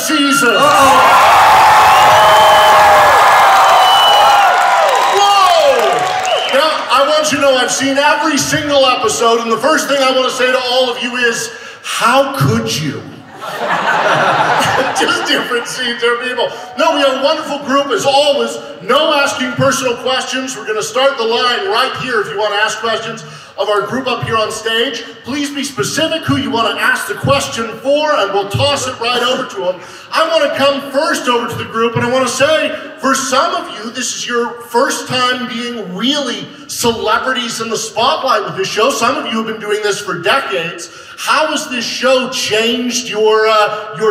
season. I want you to know I've seen every single episode, and the first thing I want to say to all of you is, how could you? Just different scenes, different people. No, we have a wonderful group as always. No asking personal questions. We're going to start the line right here if you want to ask questions of our group up here on stage. Please be specific who you want to ask the question for, and we'll toss it right over to them. I want to come first over to the group, and I want to say, for some of you, this is your first time being really celebrities in the spotlight with this show. Some of you have been doing this for decades. How has this show changed your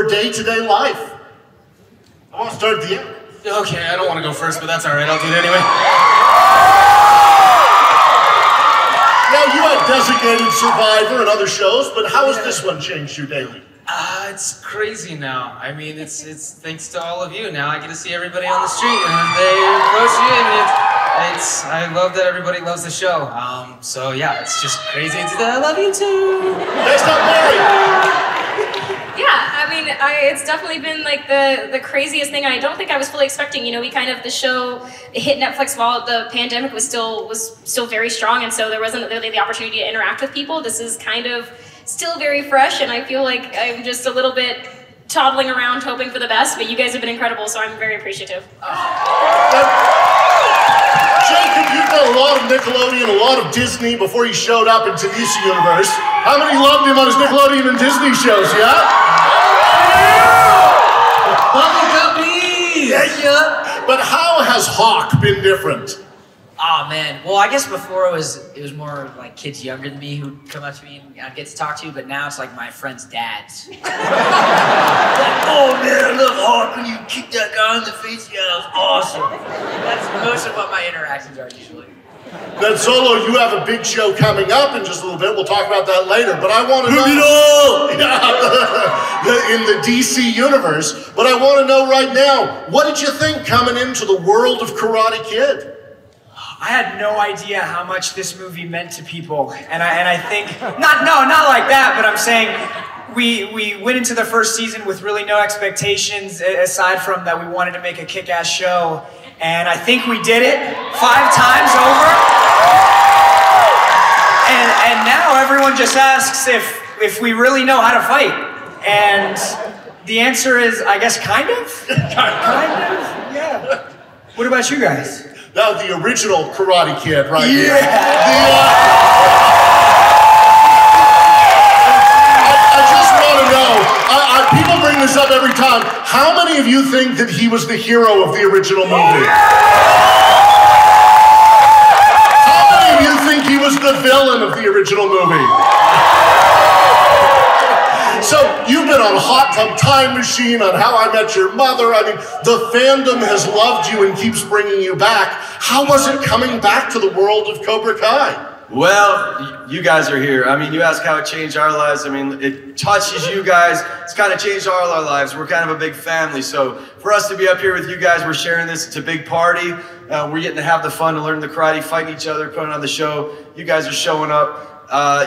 day-to-day life? I want to start at the end. Okay, I don't want to go first, but that's all right. I'll do it anyway. Now, you had Designated Survivor and other shows, but how has this one changed your daily? It's crazy now. I mean, it's thanks to all of you. Now I get to see everybody on the street, and they approach you, and I love that everybody loves the show. So yeah, it's just crazy. I love you too. Next up, Mary. Yeah, I mean, it's definitely been like the craziest thing. I don't think I was fully expecting. You know, the show hit Netflix while the pandemic was still very strong, and so there wasn't really the opportunity to interact with people. This is kind of still very fresh, and I feel like I'm just a little bit toddling around hoping for the best, but you guys have been incredible, so I'm very appreciative. Jacob, you've done a lot of Nickelodeon, a lot of Disney before you showed up into this universe. How many loved him on his Nickelodeon and Disney shows, yeah? But how has Hawk been different? Oh man, well I guess before it was more like kids younger than me who'd come up to me and I'd get to talk to, but now it's like my friends' dads. Like, oh man, I love Hawk when you kick that guy in the face. Yeah, that was awesome. That's most of what my interactions are usually. Then Xolo, you have a big show coming up in just a little bit. We'll talk about that later. But I want to know in the DC universe. But I want to know right now, what did you think coming into the world of Karate Kid? I had no idea how much this movie meant to people, and I think not like that, but I'm saying we went into the first season with really no expectations aside from that we wanted to make a kick-ass show, and I think we did it 5 times over. And now everyone just asks if we really know how to fight, and the answer is, I guess, kind of, yeah. What about you guys? Now, the original Karate Kid, right? Yeah! I just want to know, people bring this up every time, how many of you think that he was the hero of the original movie? How many of you think he was the villain of the original movie? So, you've been on Hot Tub Time Machine, on How I Met Your Mother. I mean, the fandom has loved you and keeps bringing you back. How was it coming back to the world of Cobra Kai? Well, you guys are here. I mean, you ask how it changed our lives. I mean, it touches you guys. It's kind of changed all our lives. We're kind of a big family. So for us to be up here with you guys, we're sharing this. It's a big party. We're getting to have the fun to learn the karate, fighting each other, putting on the show. You guys are showing up.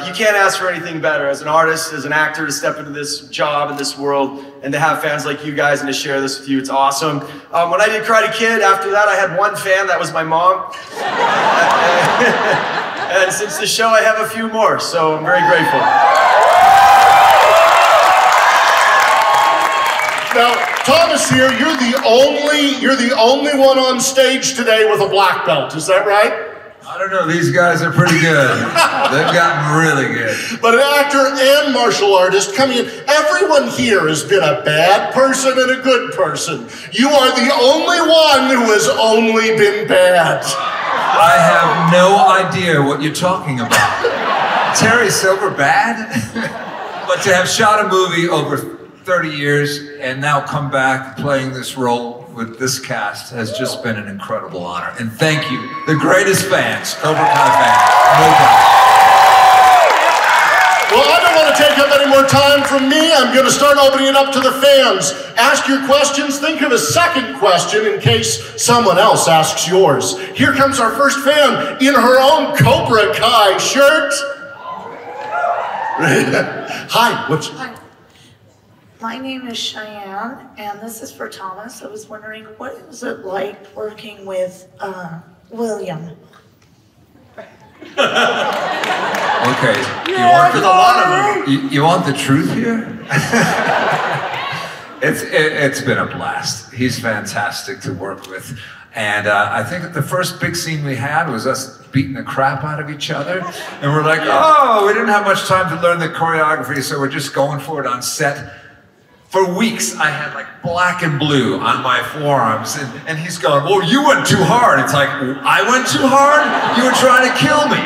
You can't ask for anything better as an artist, as an actor, to step into this job in this world and to have fans like you guys and to share this with you. It's awesome. When I did Karate Kid, after that I had one fan, that was my mom. And since the show I have a few more, so I'm very grateful. Now, Thomas here, you're the only one on stage today with a black belt, is that right? I don't know, these guys are pretty good. They've gotten really good. But an actor and martial artist coming in, everyone here has been a bad person and a good person. You are the only one who has only been bad. I have no idea what you're talking about. Terry Silver bad? But to have shot a movie over 30 years and now come back playing this role with this cast has just been an incredible honor. And thank you, the greatest fans, Cobra Kai fans, no doubt. Well, I don't want to take up any more time from me. I'm going to start opening it up to the fans. Ask your questions. Think of a second question in case someone else asks yours. Here comes our first fan in her own Cobra Kai shirt. Hi, My name is Cheyenne, and this is for Thomas. I was wondering, what is it like working with William? Okay. Yeah, with a lot of them. You want the truth here? It's been a blast. He's fantastic to work with. And I think that the first big scene we had was us beating the crap out of each other. And we're like, oh, we didn't have much time to learn the choreography, so we're just going for it on set. For weeks, I had like black and blue on my forearms. And he's going, well, you went too hard. It's like, I went too hard? You were trying to kill me.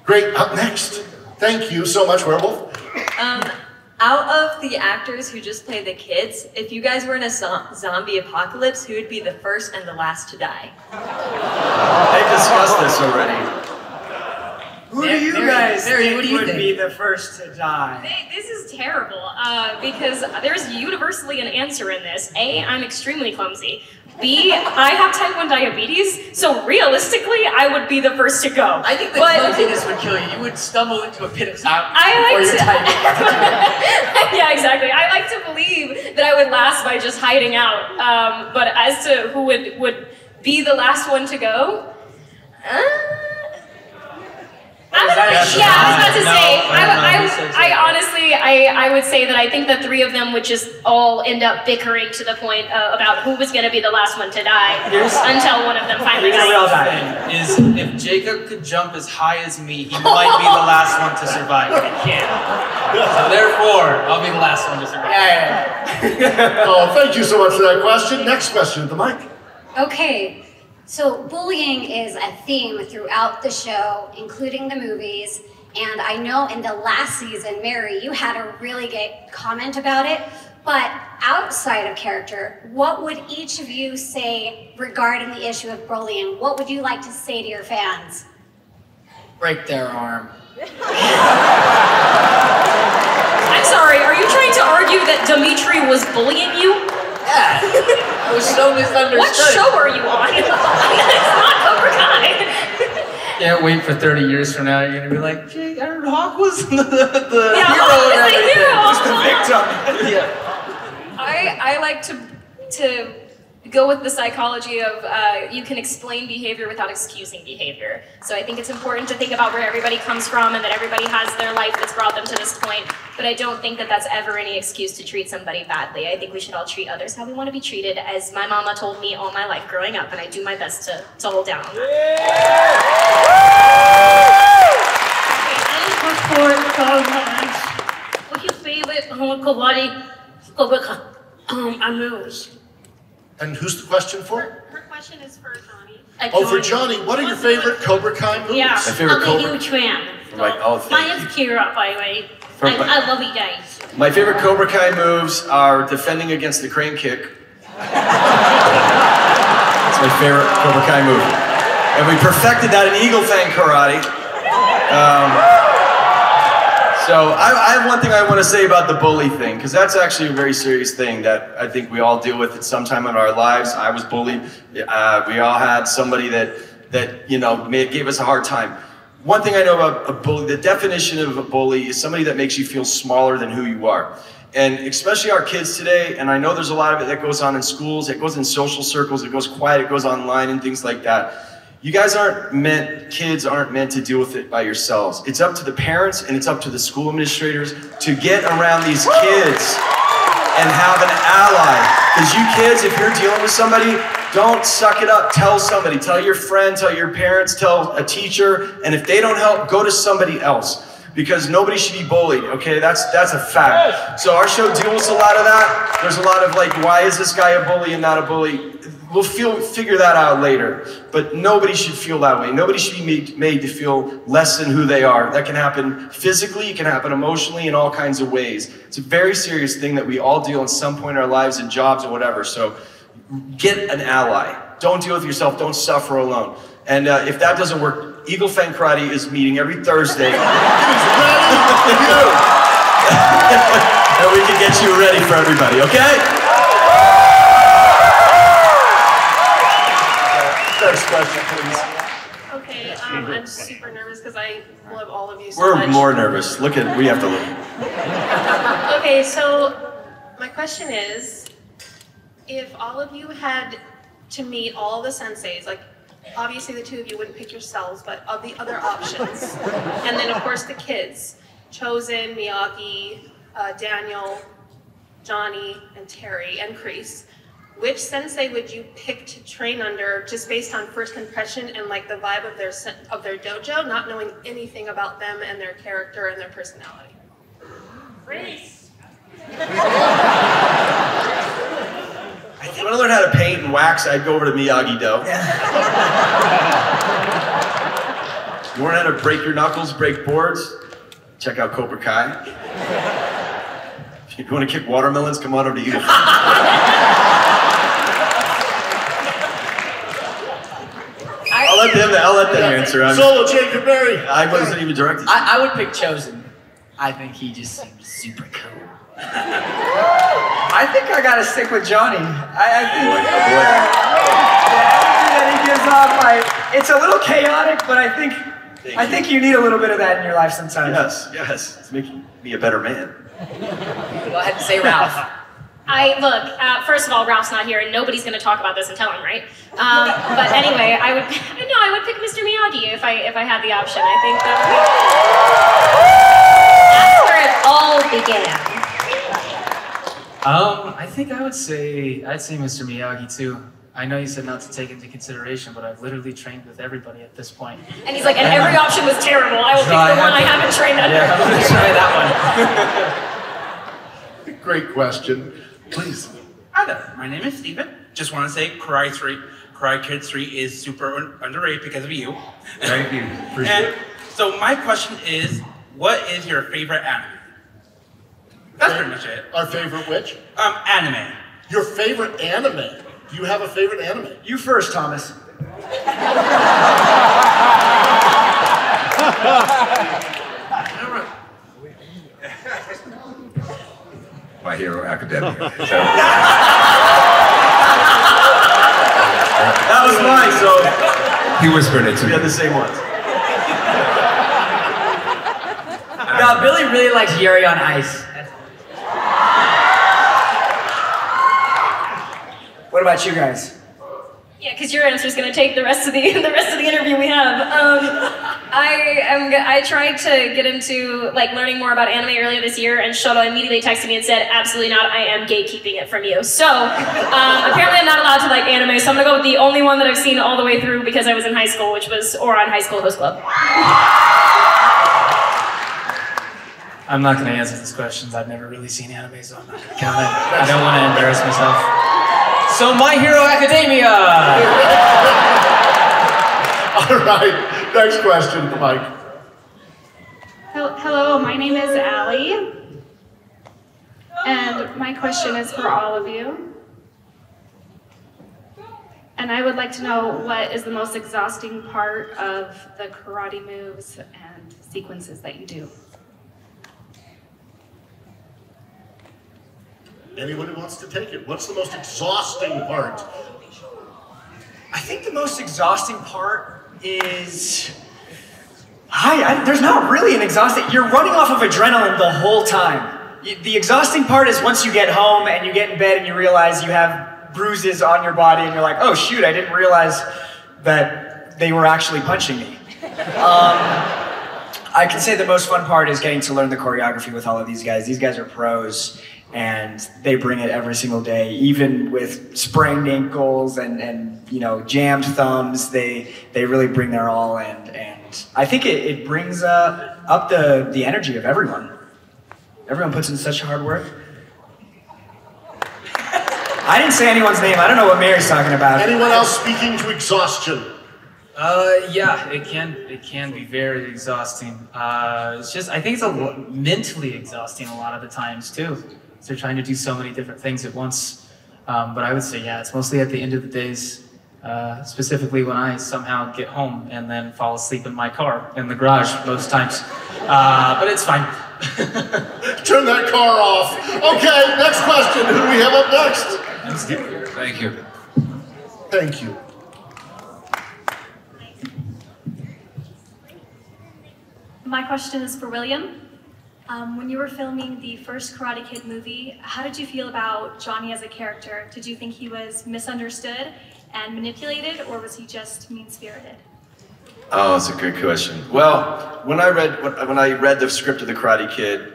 Great, up next. Thank you so much, Werewolf. Out of the actors who just play the kids, if you guys were in a zombie apocalypse, who would be the first and the last to die? They've discussed this already. Who do you guys think what do you would think? be the first to die? This is terrible because there's universally an answer in this. A, I'm extremely clumsy. B, I have type 1 diabetes, so realistically, I would be the first to go. I think the clumsiness would kill you. You would stumble into a pit of sound I like to. typing. Yeah, exactly. I like to believe that I would last by just hiding out. But as to who would be the last one to go, I was about to say, I honestly, I would say that I think the three of them would just all end up bickering to the point about who was going to be the last one to die until one of them finally died. Is if Jacob could jump as high as me, he might be the last one to survive, but he can't. So therefore, I'll be the last one to survive. Oh, thank you so much for that question. Next question at the mic. Okay. So bullying is a theme throughout the show, including the movies. And I know in the last season, Mary, you had a really good comment about it. But outside of character, what would each of you say regarding the issue of bullying? What would you like to say to your fans? Break their arm. I'm sorry, are you trying to argue that Dimitri was bullying you? Yeah, I was so misunderstood. What show are you on? It's not Cobra Kai. Can't wait for 30 years from now. You're gonna be like, Jake, Iron Hawk was the hero Hawk and is the everything. hero. Was the victim. Yeah. I like to go with the psychology of you can explain behavior without excusing behavior. So I think it's important to think about where everybody comes from and that everybody has their life that's brought them to this point. But I don't think that that's ever any excuse to treat somebody badly. I think we should all treat others how we want to be treated, as my mama told me all my life growing up, and I do my best to hold down on that. What's your favorite karate Cobra Kai moves? And who's the question for? Her question is for Johnny. Oh, for Johnny. What are your favorite Cobra Kai moves? Yeah, My favorite I'm a Cobra. huge fan. My name's Kira, by the way. I love you guys. My favorite Cobra Kai moves are defending against the crane kick. That's my favorite Cobra Kai move. And we perfected that in Eagle Fang Karate. So I have one thing I want to say about the bully thing, because that's actually a very serious thing that I think we all deal with at some time in our lives. I was bullied. We all had somebody that gave us a hard time. One thing I know about a bully, the definition of a bully is somebody that makes you feel smaller than who you are. And especially our kids today, and I know there's a lot of it that goes on in schools, it goes in social circles, it goes quiet, it goes online and things like that. You guys kids aren't meant to deal with it by yourselves. It's up to the parents and it's up to the school administrators to get around these kids and have an ally. Because you kids, if you're dealing with somebody, don't suck it up. Tell somebody. Tell your friend, tell your parents, tell a teacher. And if they don't help, go to somebody else. Because nobody should be bullied, okay? That's a fact. So our show deals with a lot of that. There's a lot of like, why is this guy a bully and not a bully? We'll figure that out later. But nobody should feel that way. Nobody should be made to feel less than who they are. That can happen physically, it can happen emotionally, in all kinds of ways. It's a very serious thing that we all deal at some point in our lives, in jobs or whatever. So get an ally. Don't deal with yourself, don't suffer alone. And if that doesn't work, Eagle Fang Karate is meeting every Thursday. And we can get you ready for everybody, okay? Next question, please. Okay, I'm super nervous because I love all of you so We're much. more nervous. We have to look. Okay, so my question is, if all of you had to meet all the senseis, like obviously the two of you wouldn't pick yourselves, but of the other options, and then of course the kids, Chosen, Miyagi, Daniel, Johnny, and Terry, and Kreese, which sensei would you pick to train under just based on first impression and like the vibe of their dojo, not knowing anything about them and their character and their personality? Kreese! If you want to learn how to paint and wax, I'd go over to Miyagi-Do. You want to know how to break your knuckles, break boards? Check out Cobra Kai. If you want to kick watermelons, come on over to Eli. I'll let them answer. Xolo, Jacob Berry. I wasn't even directed. I would pick Chosen. I think he just seems super cool. I think I gotta stick with Johnny. I think Boy. the energy that he gives off, it's a little chaotic, but I think you need a little bit of that in your life sometimes. Yes. It's making me a better man. Go ahead and say Ralph. Look, first of all, Ralph's not here and nobody's gonna talk about this and tell him, right? But anyway, I would pick Mr. Miyagi if I had the option. I think that's where it all began. I think I'd say Mr. Miyagi too. I know you said not to take into consideration, but I've literally trained with everybody at this point. And he's like, and every option was terrible. I will pick the one I haven't trained under. Yeah, I'm gonna try that one. Great question. Please. Hi there, my name is Steven. Just want to say Karate Kid 3 is super underrated because of you. Thank you. Appreciate it. So my question is, what is your favorite anime? That's pretty much it. Our favorite which? Anime. Your favorite anime? Do you have a favorite anime? You first, Thomas. My Hero Academia. That was mine, so He whispered it to we me. had the same ones. No, Billy really likes Yuri on Ice. What about you guys? Yeah, because your answer is going to take the rest of the interview we have. I tried to get into learning more about anime earlier this year, and Xolo immediately texted me and said, "Absolutely not! I am gatekeeping it from you." So apparently, I'm not allowed to like anime. So I'm gonna go with the only one that I've seen all the way through because I was in high school, which was Ouran High School Host Club. I'm not gonna answer these questions. I've never really seen anime, so I'm not gonna count it. I don't want to embarrass myself. So My Hero Academia! All right, next question, Mike. Hello, my name is Allie, and my question is for all of you. And I would like to know what is the most exhausting part of the karate moves and sequences that you do. Anyone who wants to take it. What's the most exhausting part? I think the most exhausting part is... there's not really an exhausting... You're running off of adrenaline the whole time. The exhausting part is once you get home and you get in bed and you realize you have bruises on your body and you're like, oh shoot, I didn't realize that they were actually punching me. I can say the most fun part is getting to learn the choreography with all of these guys. These guys are pros. And they bring it every single day, even with sprained ankles and jammed thumbs. They really bring their all, and I think it brings up the energy of everyone. Everyone puts in such hard work. I didn't say anyone's name. I don't know what Mary's talking about. Anyone else speaking to exhaustion? Yeah, it can be very exhausting. It's just, I think it's mentally exhausting a lot of the times too. They're trying to do so many different things at once. But I would say, yeah, it's mostly at the end of the days, specifically when I somehow get home and then fall asleep in my car in the garage most times. But it's fine. Turn that car off. Okay, next question. Who do we have up next? Thank you. Thank you. My question is for William. When you were filming the first Karate Kid movie, how did you feel about Johnny as a character? Did you think he was misunderstood and manipulated, or was he just mean-spirited? Oh, that's a good question. Well, when I read the script of the Karate Kid,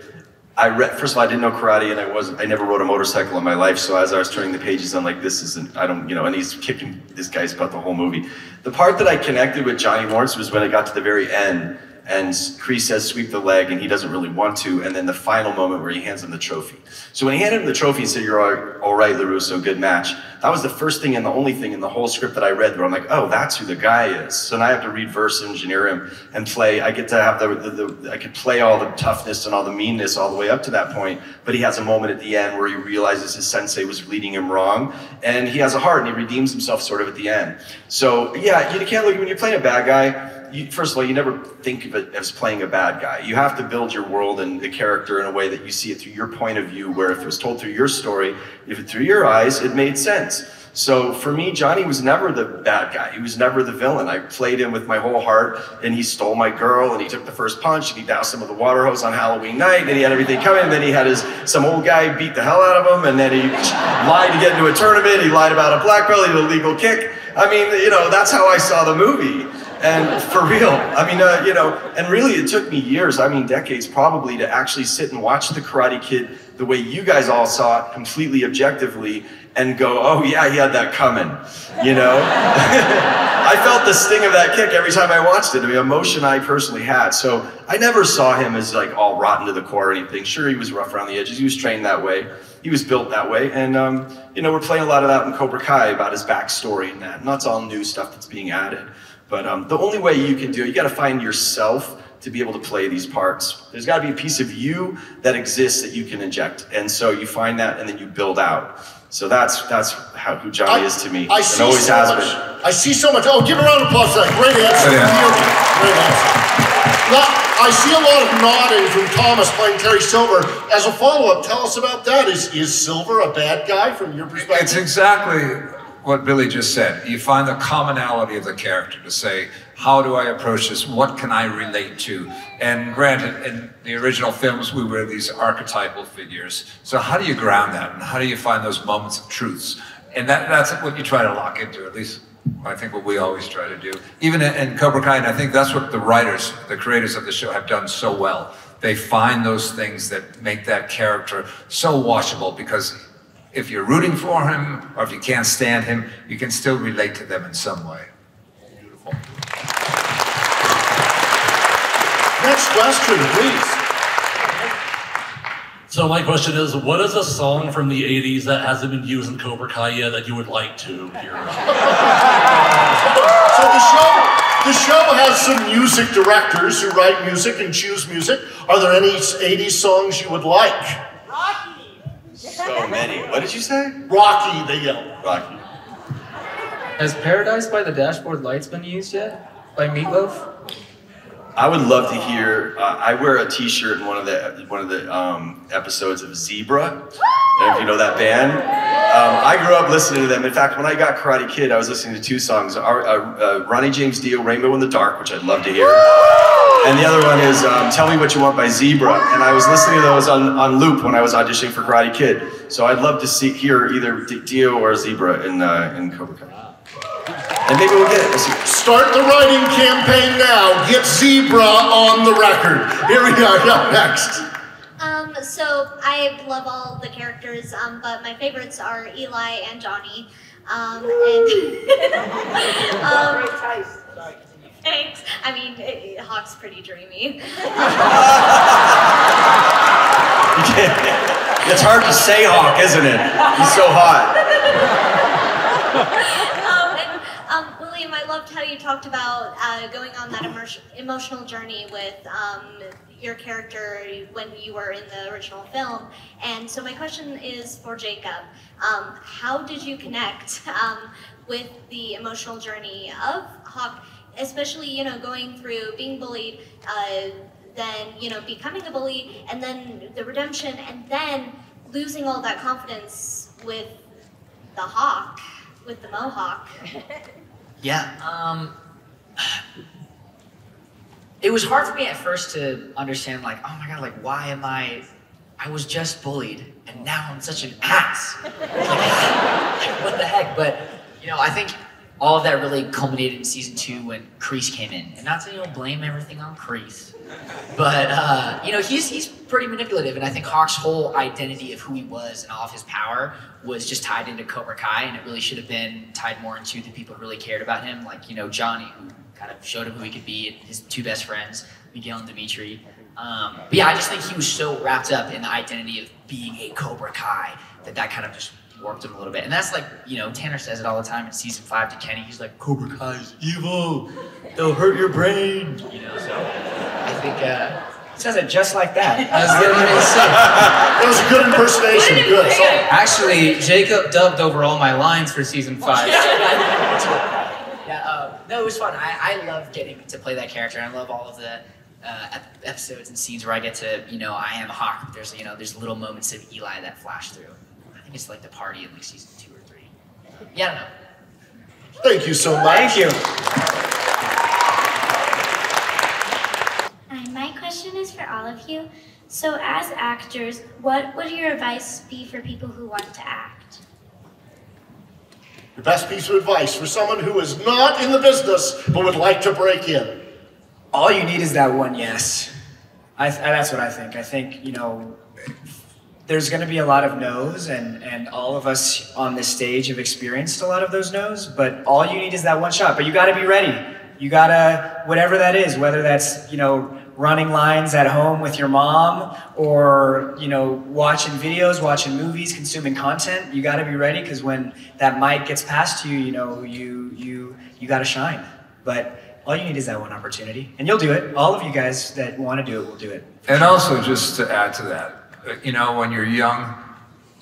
first of all, I didn't know karate, and I never rode a motorcycle in my life. So as I was turning the pages, I'm like, this isn't, and he's kicking this guy's butt the whole movie. The part that I connected with Johnny Lawrence was when I got to the very end, and Kreese says, sweep the leg, and he doesn't really want to, and then the final moment where he hands him the trophy. So when he handed him the trophy and said, you're all right, LaRusso, good match, that was the first thing and the only thing in the whole script that I read where I'm like, oh, that's who the guy is. So now I have to reverse engineer him and play. I get to have I could play all the toughness and all the meanness all the way up to that point, but he has a moment at the end where he realizes his sensei was leading him wrong, and he has a heart, and he redeems himself sort of at the end. So yeah, you can't look, when you're playing a bad guy, first of all, you never think of it as playing a bad guy. You have to build your world and the character in a way that you see it through your point of view, where if it was told through your story, if it through your eyes, it made sense. So for me, Johnny was never the bad guy. He was never the villain. I played him with my whole heart, and he stole my girl, and he took the first punch, and he doused him with a water hose on Halloween night, and he had everything coming, and then he had some old guy beat the hell out of him, and then he lied to get into a tournament, he lied about a black belt, he did a legal kick. I mean, that's how I saw the movie. And for real, and really it took me years, decades probably, to actually sit and watch The Karate Kid the way you guys all saw it, completely objectively, and go, oh yeah, he had that coming, I felt the sting of that kick every time I watched it, emotion I personally had. So I never saw him as like all rotten to the core or anything. Sure, he was rough around the edges, he was trained that way, he was built that way, and we're playing a lot of that in Cobra Kai about his backstory and that, and that's all new stuff that's being added. But the only way you can do it, you gotta find yourself to be able to play these parts. There's gotta be a piece of you that exists that you can inject. And so you find that and then you build out. So that's who Johnny is to me. I see always so has much. Been. I see so much. Oh, give a round of applause for that. Great answer. Great answer. Now, I see a lot of nodding from Thomas playing Terry Silver. As a follow-up, tell us about that. Is Silver a bad guy from your perspective? It's exactly what Billy just said. You find the commonality of the character to say, how do I approach this? What can I relate to? And granted, in the original films, we were these archetypal figures. So how do you ground that? And how do you find those moments of truths? And that's what you try to lock into, at least I think what we always try to do. Even in Cobra Kai, and I think that's what the writers, the creators of the show have done so well. They find those things that make that character so watchable, because if you're rooting for him, or if you can't stand him, you can still relate to them in some way. Beautiful. Next question, please. So my question is, what is a song from the 80s that hasn't been used in Cobra Kai yet that you would like to hear? So the show has some music directors who write music and choose music. Are there any 80s songs you would like? So many. What did you say? Rocky, they yell. Rocky. Has Paradise by the Dashboard Lights been used yet? By Meatloaf? I would love to hear. I wear a T-shirt in one of the episodes of Zebra. I don't know if you know that band. I grew up listening to them. In fact, when I got Karate Kid, I was listening to two songs: Ronnie James Dio, "Rainbow in the Dark," which I'd love to hear, and the other one is "Tell Me What You Want" by Zebra. And I was listening to those on loop when I was auditioning for Karate Kid. So I'd love to hear either Dio or Zebra in Cobra Kai. And maybe we'll get it. We'll see. Start the writing campaign now. Get Zebra on the record. Here we are. Up next. So I love all the characters, but my favorites are Eli and Johnny. Thanks. I mean, Hawk's pretty dreamy. It's hard to say Hawk, isn't it? He's so hot. William, I loved how you talked about going on that emotional journey with your character when you were in the original film. And so my question is for Jacob. How did you connect with the emotional journey of Hawk, especially, going through being bullied, then, becoming a bully, and then the redemption, and then losing all that confidence with the Hawk, with the Mohawk? Yeah, it was hard for me at first to understand, like, oh my God, like, why am I was just bullied, and now I'm such an ass. Like, what the heck? But, you know, I think all of that really culminated in season 2 when Kreese came in. And not to, you know, blame everything on Kreese, but, you know, he's pretty manipulative, and I think Hawk's whole identity of who he was and all of his power was just tied into Cobra Kai, and it really should have been tied more into the people who really cared about him, like, you know, Johnny, who kind of showed him who he could be, and his 2 best friends, Miguel and Dimitri. But yeah, I just think he was so wrapped up in the identity of being a Cobra Kai that kind of just warped him a little bit. And that's like, you know, Tanner says it all the time in season 5 to Kenny. He's like, Cobra Kai is evil. They'll hurt your brain. You know, so I think he says it just like that. That was a good impersonation. Good. Actually, Jacob dubbed over all my lines for season 5. No, it was fun. I love getting to play that character. I love all of the episodes and scenes where I get to, you know, I am Hawk. But there's, you know, there's little moments of Eli that flash through. I think it's like the party in like season 2 or 3. Yeah, I don't know. Thank you so much. Thank you. My question is for all of you. So as actors, what would your advice be for people who want to act? Your best piece of advice for someone who is not in the business but would like to break in. All you need is that one yes. That's what I think. I think, you know, there's going to be a lot of no's, and all of us on this stage have experienced a lot of those no's, but all you need is that one shot. But you got to be ready. You got to, whatever that is, whether that's, you know, running lines at home with your mom, or, you know, watching videos, watching movies, consuming content, you got to be ready, because when that mic gets passed to you, you know, you got to shine. But all you need is that one opportunity, and you'll do it. All of you guys that want to do it will do it. And also, just to add to that, you know, when you're young,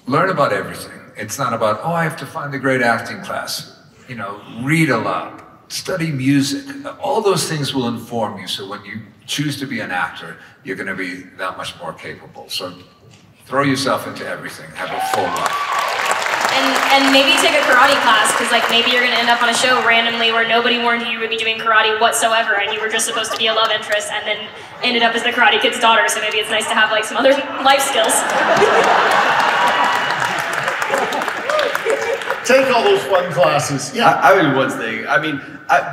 learn about everything. It's not about, oh, I have to find a great acting class. You know, read a lot, study music. All those things will inform you, so when you choose to be an actor, you're going to be that much more capable. So throw yourself into everything. Have a full life. And maybe take a karate class, because like maybe you're going to end up on a show randomly where nobody warned you would be doing karate whatsoever, and you were just supposed to be a love interest, and then ended up as the Karate Kid's daughter. So maybe it's nice to have like some other life skills. Take all those fun classes. Yeah, I would do one thing. I mean,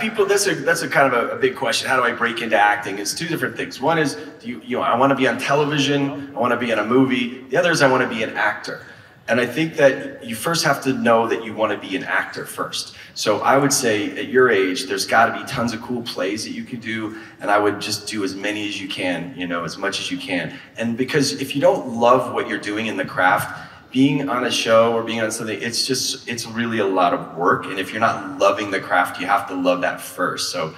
people. That's a kind of a big question. How do I break into acting? It's 2 different things. One is, you know, I want to be on television. I want to be in a movie. The other is I want to be an actor. And I think that you first have to know that you want to be an actor first. So I would say at your age, there's got to be tons of cool plays that you could do, and I would just do as many as you can, you know, as much as you can. And because if you don't love what you're doing in the craft, being on a show or being on something, it's really a lot of work. And if you're not loving the craft, you have to love that first. So,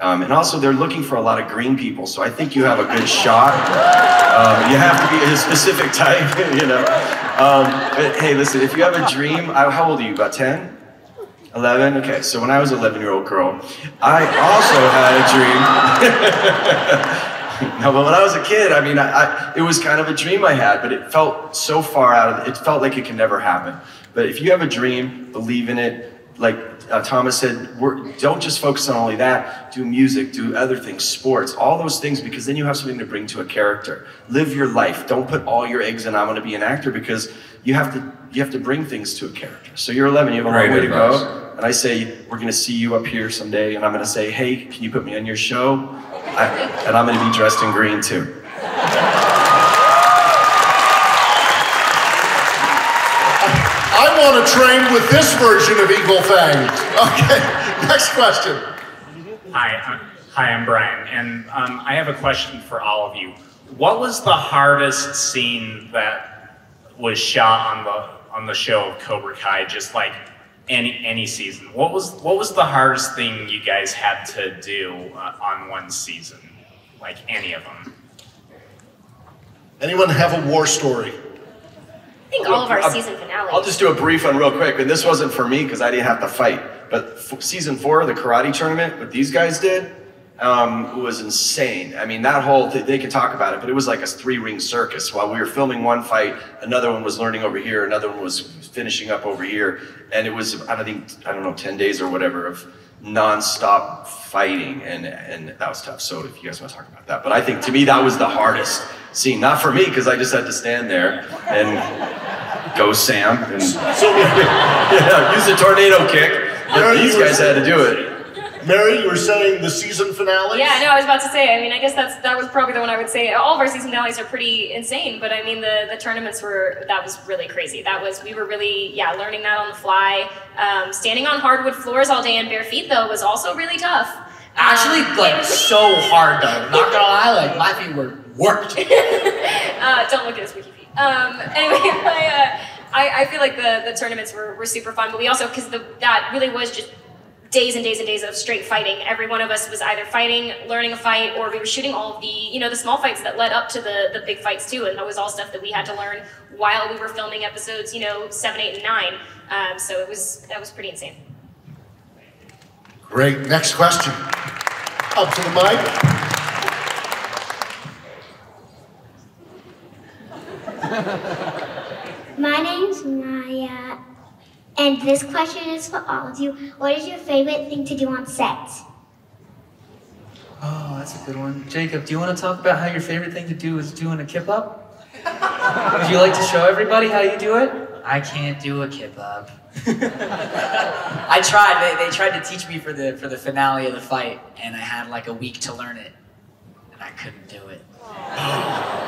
and also they're looking for a lot of green people, so I think you have a good shot. You have to be a specific type, you know. But hey, listen, if you have a dream, how old are you, about 10? 11? Okay, so when I was an 11-year-old girl, I also had a dream. No, but when I was a kid, I mean, it was kind of a dream I had, but it felt so far out of it. It felt like it could never happen. But if you have a dream, believe in it. Like Thomas said, don't just focus on only that. Do music, do other things, sports, all those things, because then you have something to bring to a character. Live your life. Don't put all your eggs in, I want to be an actor, because you have to bring things to a character. So you're 11, you have a long way to go. And I say, we're going to see you up here someday, and I'm going to say, hey, can you put me on your show? And I'm going to be dressed in green too. I want to train with this version of Eagle Fang. Okay, next question. Hi, I'm Brian, and I have a question for all of you. What was the hardest scene that was shot on the show of Cobra Kai? Just like any season. What was the hardest thing you guys had to do on one season? Like any of them? Anyone have a war story? I think all of our season finales. I'll just do a brief one real quick, and this wasn't for me because I didn't have to fight. But season 4, the karate tournament, what these guys did was insane. I mean, that whole they could talk about it, but it was like a 3-ring circus. While we were filming one fight, another one was learning over here, another one was finishing up over here, and it was I don't know 10 days or whatever of non-stop fighting, and that was tough. So if you guys want to talk about that, but I think to me that was the hardest scene. Not for me, because I just had to stand there and go Sam and use a tornado kick. But these guys had to do it. Mary, you were saying the season finale? Yeah, no, I was about to say, I mean, I guess that was probably the one I would say. All of our season finales are pretty insane, but I mean, the tournaments that was really crazy. We were really, learning that on the fly. Standing on hardwood floors all day in bare feet, though, was also really tough. Actually, so hard, though. Not gonna lie, my feet were worked. Don't look at his wiki feet. Anyway, I feel like the tournaments were super fun, but we also, because that really was just days and days and days of straight fighting. Every one of us was either fighting, learning a fight, or we were shooting all of the small fights that led up to the big fights too, and that was all stuff that we had to learn while we were filming episodes, 7, 8, and 9. So that was pretty insane. Great, next question. Up to the mic. My name's Maya, and this question is for all of you. What is your favorite thing to do on set? Oh, that's a good one. Jacob, do you want to talk about how your favorite thing to do is doing a kip-up? Would you like to show everybody how you do it? I can't do a kip-up. I tried. They tried to teach me for the finale of the fight, and I had like a week to learn it, and I couldn't do it.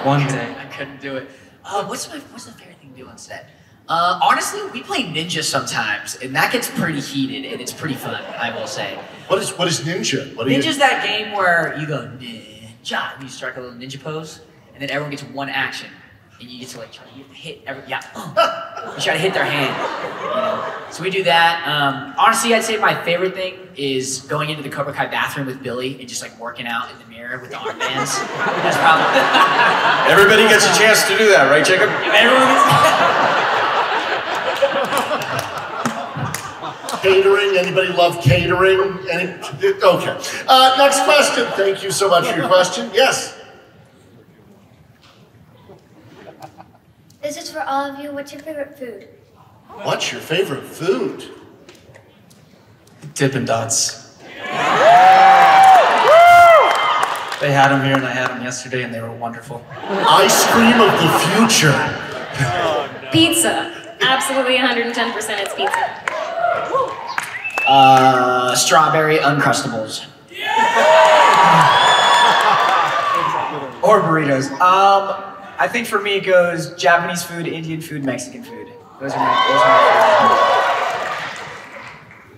One day. I couldn't do it. What's the favorite thing to do on set? Honestly, we play Ninja sometimes, and that gets pretty heated, and it's pretty fun, I will say. What is Ninja? Ninja's that game where you go ninja, and you strike a little ninja pose, and then everyone gets one action, and you get to try to hit you try to hit their hand. So we do that. Honestly, I'd say my favorite thing is going into the Cobra Kai bathroom with Billy and just working out in the mirror with the armbands. That's probably. Everybody gets a chance to do that, right, Jacob? Everyone gets. Catering, anybody love catering? Okay. Next question. Thank you so much for your question. Yes? This is for all of you. What's your favorite food? What's your favorite food? Dippin' Dots. They had them here and I had them yesterday and they were wonderful. Ice cream of the future. Pizza. Absolutely 110% it's pizza. Strawberry Uncrustables. Or burritos. I think for me it goes Japanese food, Indian food, Mexican food. Those are my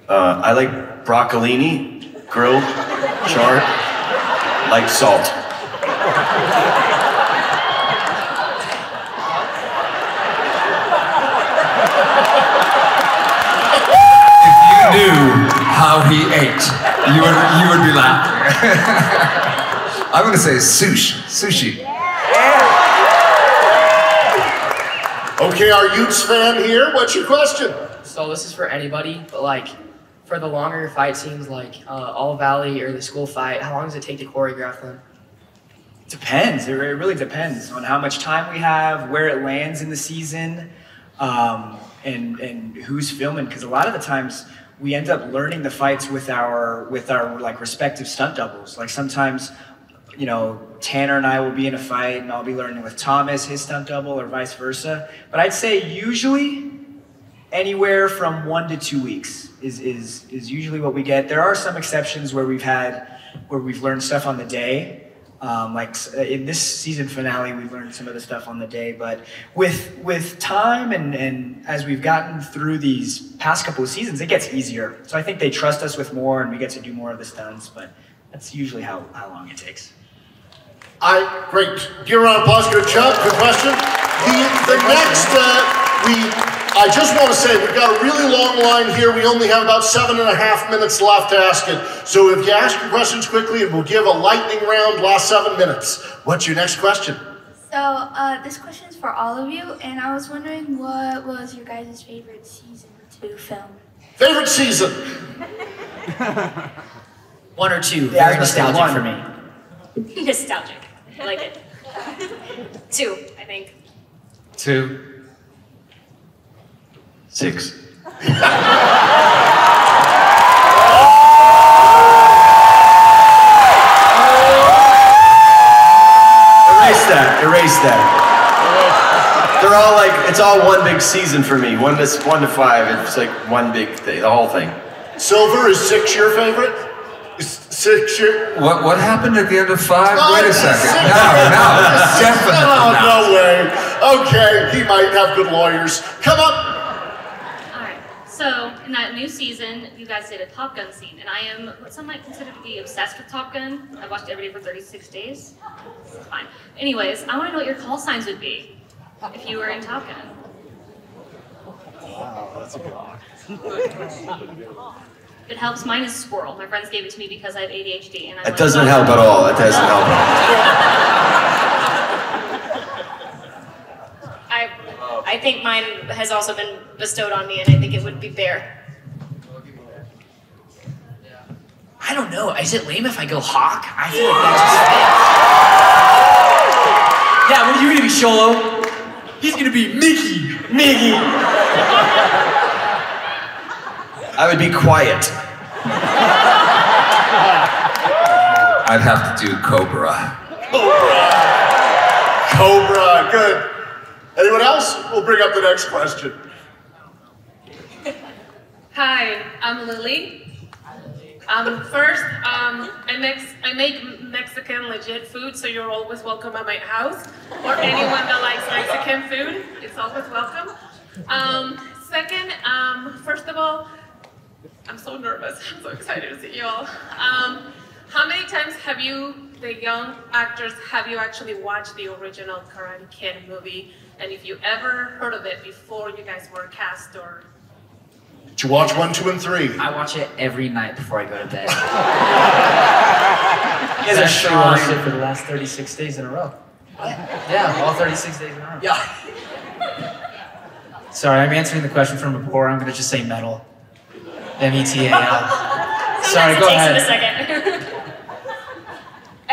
I like broccolini, grilled, charred, like salt. If you knew how he ate, you would be laughing. I'm gonna say sushi. Okay, our Utes fan here, what's your question? So this is for anybody, but for the longer fight scenes, All Valley or the school fight, how long does it take to choreograph them? Depends. It really depends on how much time we have, where it lands in the season, and who's filming. Because a lot of the times we end up learning the fights with our respective stunt doubles. Sometimes, Tanner and I will be in a fight, and I'll be learning with Thomas, his stunt double, or vice versa. But I'd say usually anywhere from 1 to 2 weeks is usually what we get. There are some exceptions where we've learned stuff on the day. In this season finale, we've learned some of the stuff on the day. But with time and as we've gotten through these past couple of seasons, it gets easier. So I think they trust us with more, and we get to do more of the stunts. But that's usually how long it takes. Great. Give a round of applause. Good job. Good question. I just want to say we've got a really long line here. We only have about 7.5 minutes left to ask it. So if you ask your questions quickly, we'll give a lightning round last 7 minutes. What's your next question? So this question is for all of you, and I was wondering what was your guys' favorite season to film? Favorite season? 1 or 2. Yeah, Very nostalgic for me. Nostalgic. I like it. 2, I think. 2. 6. erase that. They're all like, it's all one big season for me. 1 to 5, it's like one big thing, the whole thing. Silver, is 6 your favorite? Is 6 your... What happened at the end of 5? Wait a second. No, definitely Oh, not. no way. Okay, he might have good lawyers. Come up. Alright, so in that new season, you guys did a Top Gun scene, and I am what some might consider to be obsessed with Top Gun. I watched it every day for 36 days. It's fine. Anyways, I want to know what your call signs would be if you were in Top Gun. Wow, that's a good one. It helps. Mine is squirrel. My friends gave it to me because I have ADHD, and I. That doesn't help at all. That doesn't help at all. I think mine has also been bestowed on me, and I think it would be bear. I don't know. Is it lame if I go hawk? I feel like that just fits. Yeah, what are you gonna be, Xolo? He's gonna be Mickey. Mickey. I would be quiet. I'd have to do Cobra. Cobra, good. Anyone else? We'll bring up the next question. Hi, I'm Lily. First, I make Mexican legit food, so you're always welcome at my house. Or anyone that likes Mexican food, it's always welcome. Second, first of all, I'm so nervous. I'm so excited to see you all. How many times have you, the young actors, have you actually watched the original Karate Kid movie? And if you ever heard of it before you guys were cast or... Did you watch 1, 2, and 3? I watch it every night before I go to bed. You guys are Actually watched strong. it for the last 36 days in a row. Yeah, all 36 days in a row. Yeah. Sorry, I'm answering the question from before. I'm gonna just say metal. M-E-T-A-L. Sorry, go Takes ahead. a second.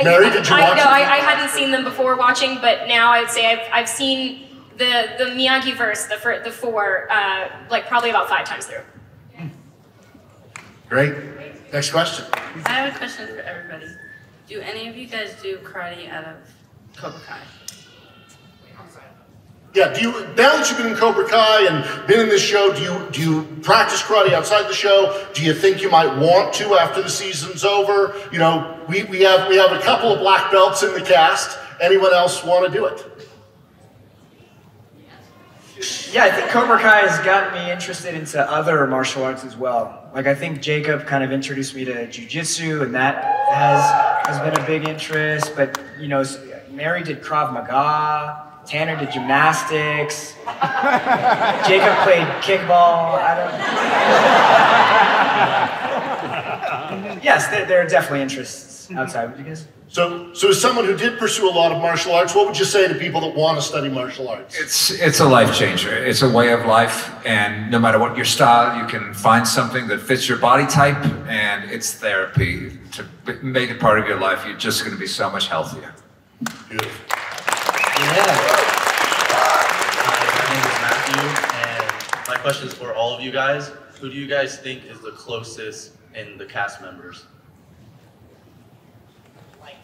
Mary, did you watch No, it? I hadn't seen them before watching, but now I'd say I've seen the Miyagi verse, the 4, like probably about 5 times through. Great. Next question. I have a question for everybody. Do any of you guys do karate out of Cobra Kai? Yeah, now that you've been in Cobra Kai and been in this show, do you practice karate outside the show? Do you think you might want to after the season's over? You know, we have a couple of black belts in the cast. Anyone else want to do it? Yeah, I think Cobra Kai has gotten me interested into other martial arts as well. Like, I think Jacob kind of introduced me to jiu-jitsu, and that has been a big interest. But, you know, Mary did Krav Maga, Tanner did gymnastics, Jacob played kickball. Yes, there are definitely interests outside. Would you guys? So as someone who did pursue a lot of martial arts, what would you say to people that want to study martial arts? It's a life changer. It's a way of life, and no matter what your style, you can find something that fits your body type, and it's therapy. To make it part of your life, you're just going to be so much healthier. Beautiful. My name is Matthew, and my question is for all of you guys. Who do you guys think is the closest in the cast members?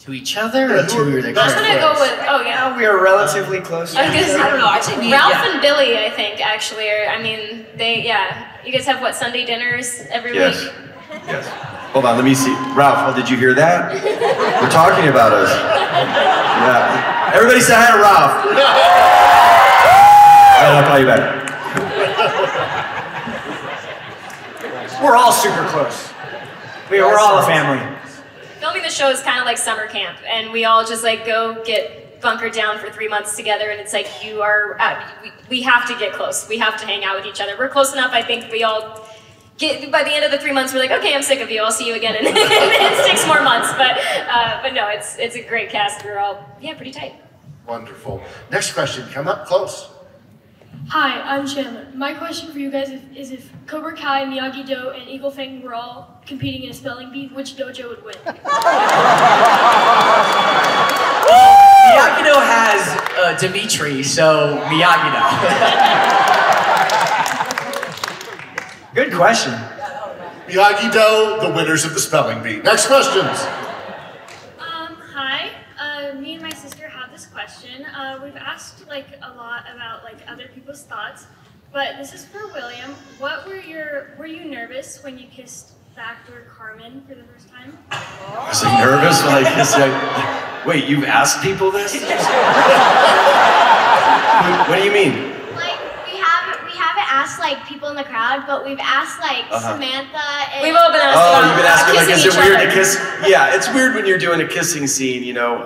To each other or to the I'm gonna go with, oh yeah. We are relatively close. I was gonna say, I don't know, I'd say me, Ralph yeah. and Billy, I think, actually, are, I mean, you guys have what, Sunday dinners every Yes. week? Yes. Hold on, let me see. Ralph, did you hear that? We're talking about us. Yeah. Everybody say hi to Ralph. All right, I'll call you back. We're all super close. We're all a family. Filming the show is kind of like summer camp, and we all just like go get bunkered down for 3 months together, and it's like we have to get close. We have to hang out with each other. We're close enough, I think we all get, by the end of the 3 months, we're like, okay, I'm sick of you. I'll see you again in 6 more months. But no, it's a great cast. We're all, pretty tight. Wonderful. Next question, come up close. Hi, I'm Chandler. My question for you guys is if Cobra Kai, Miyagi-Do, and Eagle Fang were all competing in a spelling bee, which dojo would win? Miyagi-Do has Dimitri, so Miyagi-Do. Good question. Miyagi-Do, the winners of the spelling bee. Next questions. Hi. me and my sister have this question. We've asked like a lot about like other people's thoughts, but this is for William. Were you nervous when you kissed the actor Carmen for the first time? Was I nervous when I kissed her? Wait, you've asked people this? What do you mean? Like we haven't asked like people in the crowd, but we've asked like Samantha and we've all been asked Oh, you've been asking like, is it weird other. to kiss? Yeah, it's weird when you're doing a kissing scene, you know.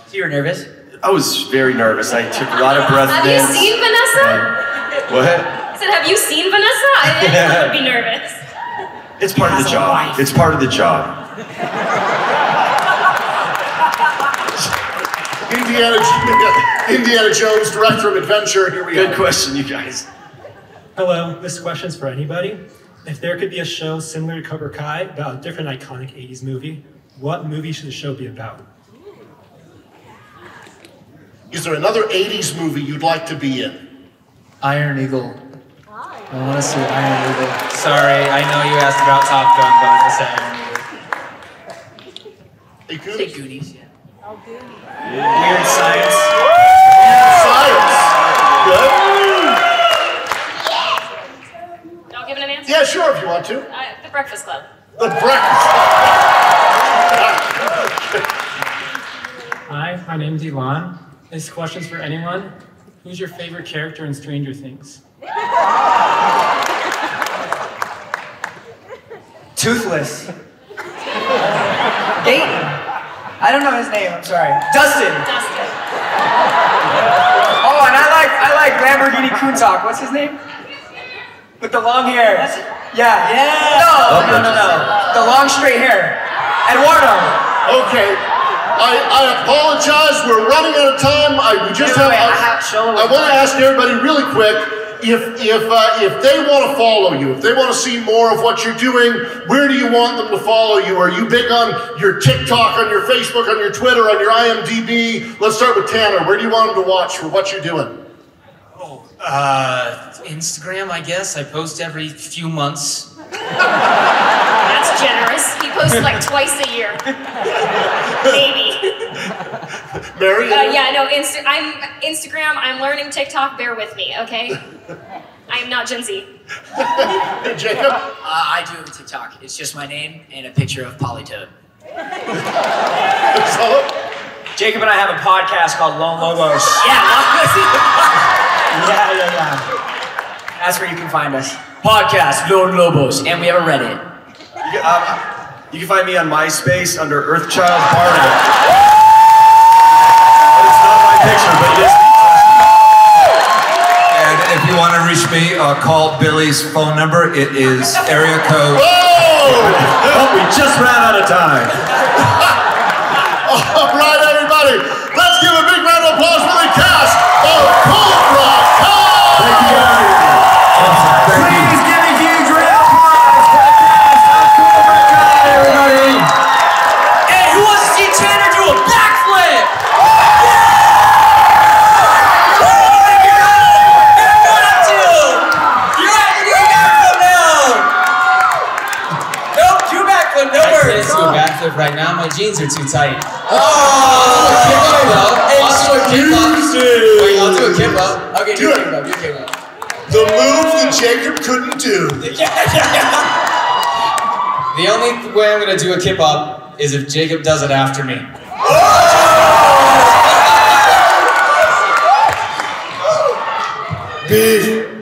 So you were nervous? I was very nervous. I took a lot of breath Have mints. you seen Vanessa? What? I said, have you seen Vanessa? I would be nervous. It's part of the job. It's part of the job. Indiana Jones, Director of Adventure. Here we go. Good question, you guys. Hello, this question's for anybody. If there could be a show similar to Cobra Kai about a different iconic 80s movie, what movie should the show be about? Is there another 80s movie you'd like to be in? Iron Eagle. I want to see Iron Eagle. Sorry, I know you asked about Top Gun, but I'm going to say Iron Eagle. Hey, Goonies? Say Goonies, yeah. Oh, Goonies. Weird science. Science. Good. Don't give it an answer? Yeah, sure, if you want to. The Breakfast Club. The Breakfast Hi, my name's Elon. This question's for anyone. Who's your favorite character in Stranger Things? Toothless. Dayton. I don't know his name, I'm sorry. Dustin. Oh, and I like Lamborghini Kuntak. What's his name? With the long hair. Yeah. No. The long straight hair. Eduardo. Okay. I apologize. We're running out of time. I want to ask everybody really quick if they want to follow you, if they want to see more of what you're doing, where do you want them to follow you? Are you big on your TikTok, on your Facebook, on your Twitter, on your IMDb? Let's start with Tanner. Where do you want them to watch for what you're doing? Instagram, I guess. I post every few months. That's generous. He posts like twice a year. Maybe. Mary? Yeah, no, Instagram. I'm learning TikTok. Bear with me, okay? I am not Gen Z. Jacob? I do TikTok. It's just my name and a picture of Polytoad. Jacob and I have a podcast called Lone Lobos. Yeah. That's where you can find us. Podcast Lone Lobos, and we have a Reddit. You can find me on MySpace under Earthchild Barnett. But it's not my picture, but it is. And if you want to reach me, call Billy's phone number. It is area code. Oh, we just ran out of time. All right, everybody. Let's give a big round of applause for the cast of Cobra Kai. Thank you, guys. Please give a huge round of applause for the cast of Cobra Kai, everybody. Hey, who wants to see Tanner do a backflip? Backflip right now, my jeans are too tight. Excuses! I'll do a kip up. Okay, do it. The move that Jacob couldn't do. The only way I'm gonna do a kip up is if Jacob does it after me. Beef.